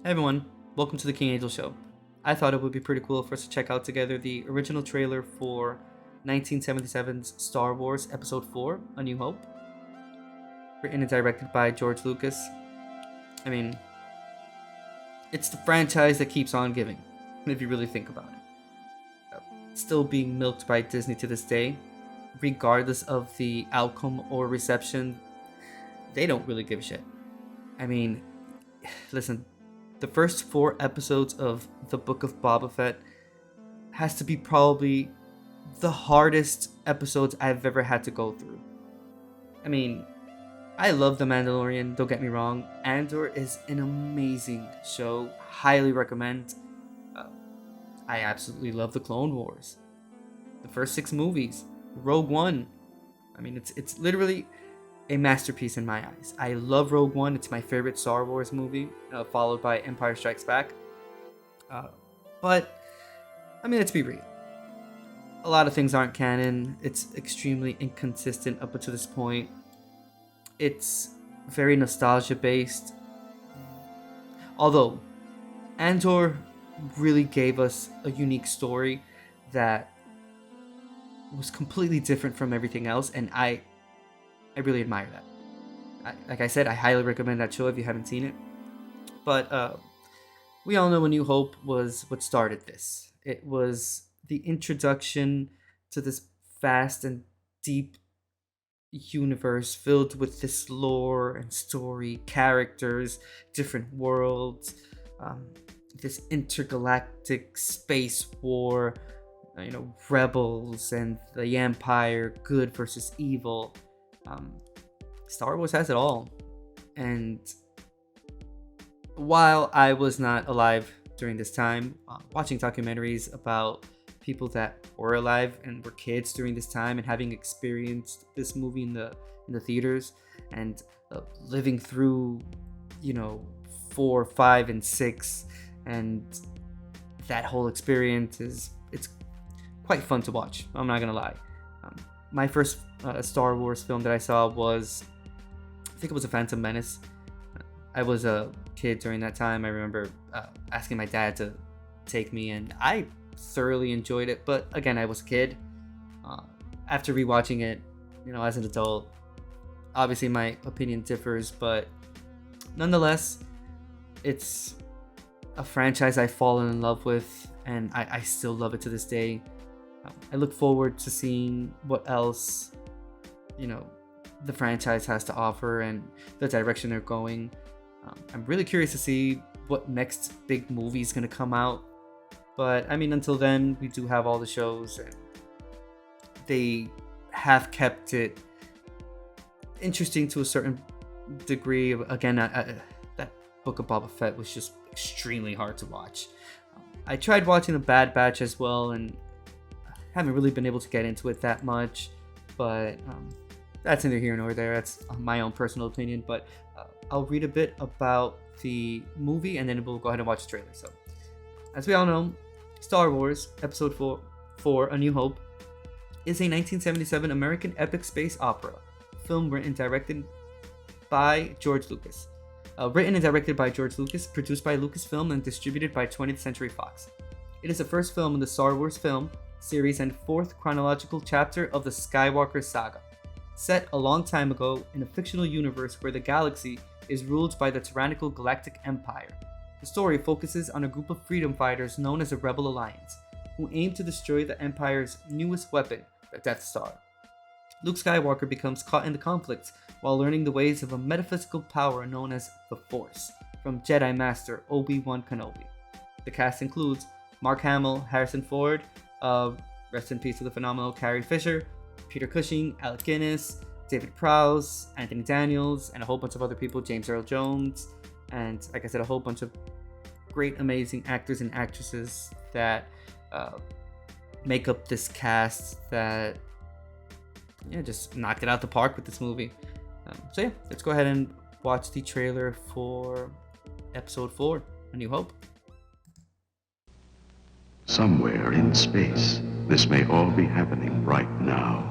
Hey everyone, welcome to the King Angel Show. I thought it would be pretty cool for us to check out together the original trailer for 1977's Star Wars Episode 4, A New Hope. Written and directed by George Lucas. I mean, it's the franchise that keeps on giving, if you really think about it. Still being milked by Disney to this day, regardless of the outcome or reception, they don't really give a shit. I mean, listen, the first 4 episodes of The Book of Boba Fett has to be probably the hardest episodes I've ever had to go through. I mean, I love The Mandalorian, don't get me wrong. Andor is an amazing show, highly recommend. I absolutely love The Clone Wars. The first 6 movies, Rogue One. I mean, it's literally a masterpiece in my eyes. I love Rogue One. It's my favorite Star Wars movie, followed by Empire Strikes Back. But, I mean, let's be real. A lot of things aren't canon. It's extremely inconsistent up until this point. It's very nostalgia-based. Although, Andor really gave us a unique story that was completely different from everything else, and I really admire that. Like I said, I highly recommend that show if you haven't seen it. But we all know A New Hope was what started this. It was the introduction to this vast and deep universe filled with this lore and story, characters, different worlds, this intergalactic space war, rebels and the Empire, good versus evil. Star Wars has it all. And while I was not alive during this time, watching documentaries about people that were alive and were kids during this time and having experienced this movie in the theaters and living through 4, 5, and 6, and that whole experience it's quite fun to watch. I'm not gonna lie. My first Star Wars film that I saw was, I think it was A Phantom Menace. I was a kid during that time. I remember asking my dad to take me, and I thoroughly enjoyed it. But again, I was a kid. After rewatching it, as an adult, obviously my opinion differs, but nonetheless, it's a franchise I've fallen in love with, and I still love it to this day. I look forward to seeing what else, the franchise has to offer and the direction they're going. I'm really curious to see what next big movie is going to come out. But, I mean, until then, we do have all the shows, and they have kept it interesting to a certain degree. Again, that Book of Boba Fett was just extremely hard to watch. I tried watching The Bad Batch as well, and haven't really been able to get into it that much, but that's neither here nor there. That's my own personal opinion, but I'll read a bit about the movie and then we'll go ahead and watch the trailer. So, as we all know, Star Wars Episode 4, A New Hope is a 1977 American epic space opera film written and directed by George Lucas. Produced by Lucasfilm and distributed by 20th Century Fox. It is the first film in the Star Wars film series and 4th chronological chapter of the Skywalker saga, set a long time ago in a fictional universe where the galaxy is ruled by the tyrannical Galactic Empire. The story focuses on a group of freedom fighters known as the Rebel Alliance, who aim to destroy the Empire's newest weapon, the Death Star. Luke Skywalker becomes caught in the conflict while learning the ways of a metaphysical power known as the Force from Jedi Master Obi-Wan Kenobi. The cast includes Mark Hamill, Harrison Ford, rest in peace to the phenomenal Carrie Fisher, Peter Cushing, Alec Guinness, David Prowse, Anthony Daniels, and a whole bunch of other people, James Earl Jones, and like I said, a whole bunch of great, amazing actors and actresses that make up this cast that just knocked it out the park with this movie. So let's go ahead and watch the trailer for Episode 4, A New Hope. Somewhere in space, this may all be happening right now.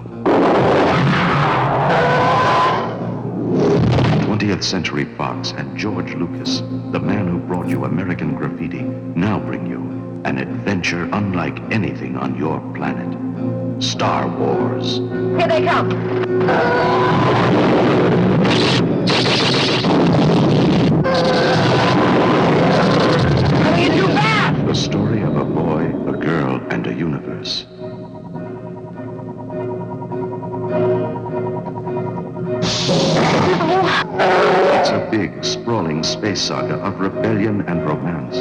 20th Century Fox and George Lucas, the man who brought you American Graffiti, now bring you an adventure unlike anything on your planet. Star Wars. Here they come. Coming in too fast. The story of a boy, a girl, and a universe. It's a big, sprawling space saga of rebellion and romance.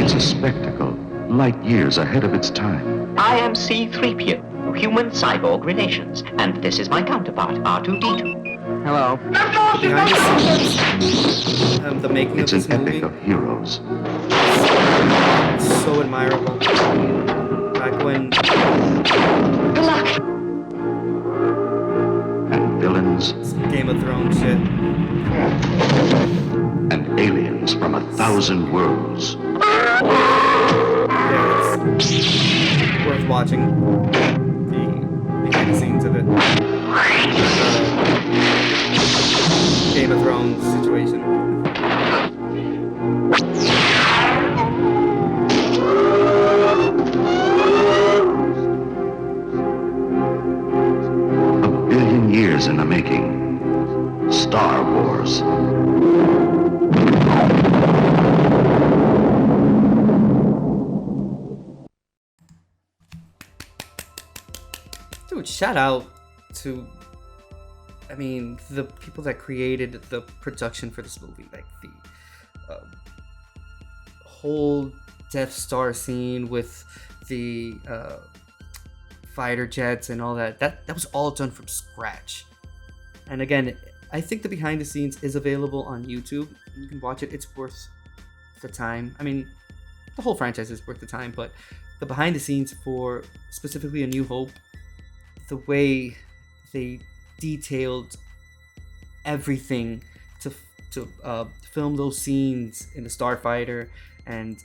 It's a spectacle, light years ahead of its time. I am C-3PO, human cyborg relations, and this is my counterpart, R2-D2. Hello. Behind the scenes, the making It's of this an movie epic of heroes. is so admirable. Back when Good luck. And villains Game of Thrones shit. and aliens from 1,000 worlds. Yeah, it's worth watching the behind the scenes of it. Game of Thrones situation. A billion years in the making. Star Wars. Dude, shout out to, I mean, the people that created the production for this movie. Like the whole Death Star scene with the fighter jets and all that. That was all done from scratch. And again, I think the behind the scenes is available on YouTube. You can watch it. It's worth the time. I mean, the whole franchise is worth the time, but the behind the scenes for specifically A New Hope, the way they detailed everything to film those scenes in the Starfighter and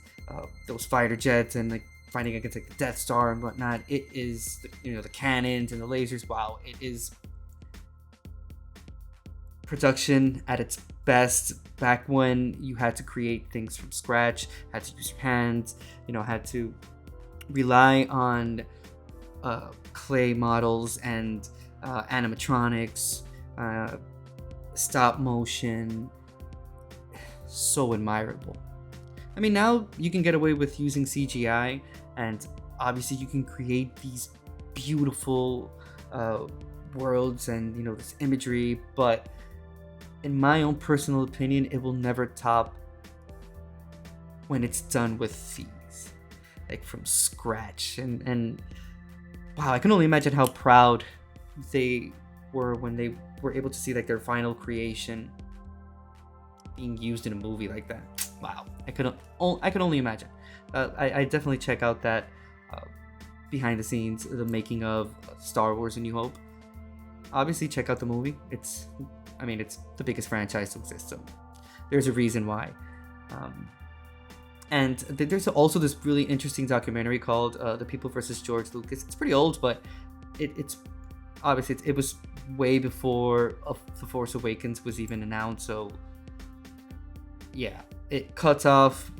those fighter jets and like fighting against like the Death Star and whatnot. It is, you know, the cannons and the lasers. Wow, it is production at its best. Back when you had to create things from scratch, had to use your hands, you know, had to rely on clay models and animatronics, stop motion. So admirable. I mean, now you can get away with using CGI, and obviously you can create these beautiful worlds and, you know, this imagery, but in my own personal opinion, it will never top when it's done with these, like from scratch. And wow, I can only imagine how proud they were when they were able to see like their final creation being used in a movie like that. Wow, I could only imagine. I definitely check out that behind the scenes, the making of Star Wars: A New Hope. Obviously, check out the movie. It's the biggest franchise to exist, so there's a reason why. And there's also this really interesting documentary called "The People versus George Lucas." It's pretty old, but it's obviously it was way before The Force Awakens was even announced. So yeah, it cuts off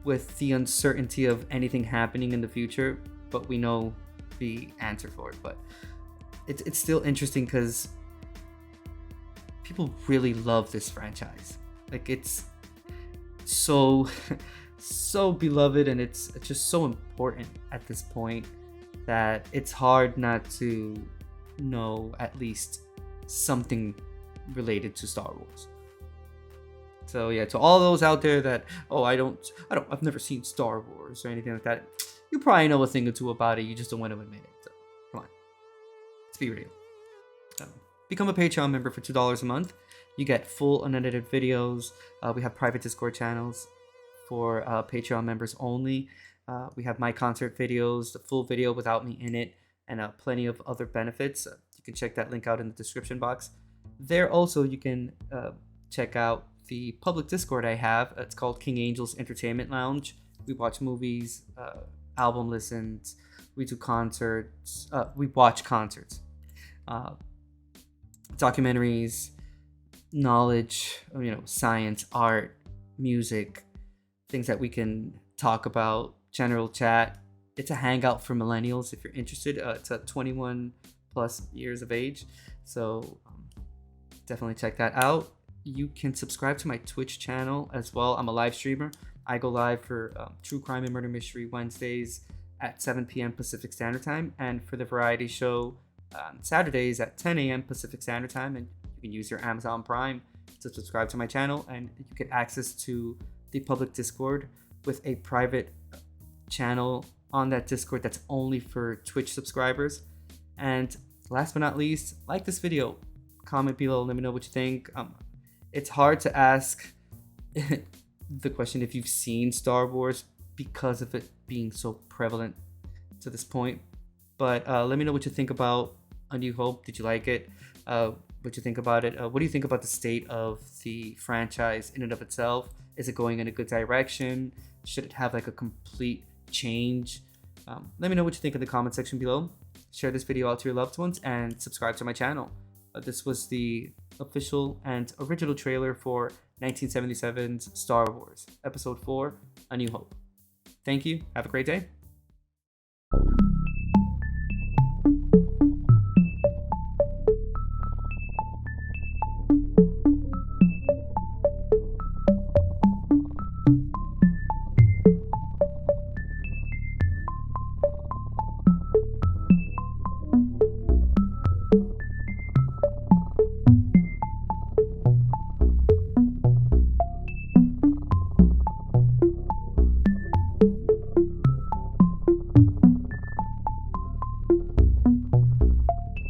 with the uncertainty of anything happening in the future, but we know the answer for it. But it's still interesting because people really love this franchise. Like, it's so beloved, and it's just so important at this point that it's hard not to know at least something related to Star Wars. So yeah, to all those out there that, I've never seen Star Wars or anything like that, you probably know a thing or two about it, you just don't want to admit it. So come on, let's be real. Become a Patreon member for $2 a month. You get full unedited videos. We have private Discord channels for Patreon members only. We have my concert videos, the full video without me in it, and plenty of other benefits. You can check that link out in the description box. There also you can check out the public Discord I have. It's called King Angel's Entertainment Lounge. We watch movies, album listens, we do concerts, we watch concerts. uh, documentaries, knowledge, science, art, music, things that we can talk about, general chat. It's a hangout for millennials if you're interested. It's a 21 plus years of age. So definitely check that out. You can subscribe to my Twitch channel as well. I'm a live streamer. I go live for True Crime and Murder Mystery Wednesdays at 7 p.m. Pacific Standard Time, and for the variety show Saturdays at 10 a.m. Pacific Standard Time. And you can use your Amazon Prime to subscribe to my channel, and you get access to the public Discord with a private channel on that Discord that's only for Twitch subscribers. And last but not least, like this video, comment below, let me know what you think. It's hard to ask the question if you've seen Star Wars because of it being so prevalent to this point. But let me know what you think about A New Hope. Did you like it? What you think about it? What do you think about the state of the franchise in and of itself? Is it going in a good direction? Should it have like a complete change? Let me know what you think in the comment section below. Share this video out to your loved ones and subscribe to my channel. This was the official and original trailer for 1977's Star Wars, Episode 4, A New Hope. Thank you. Have a great day. Thank you.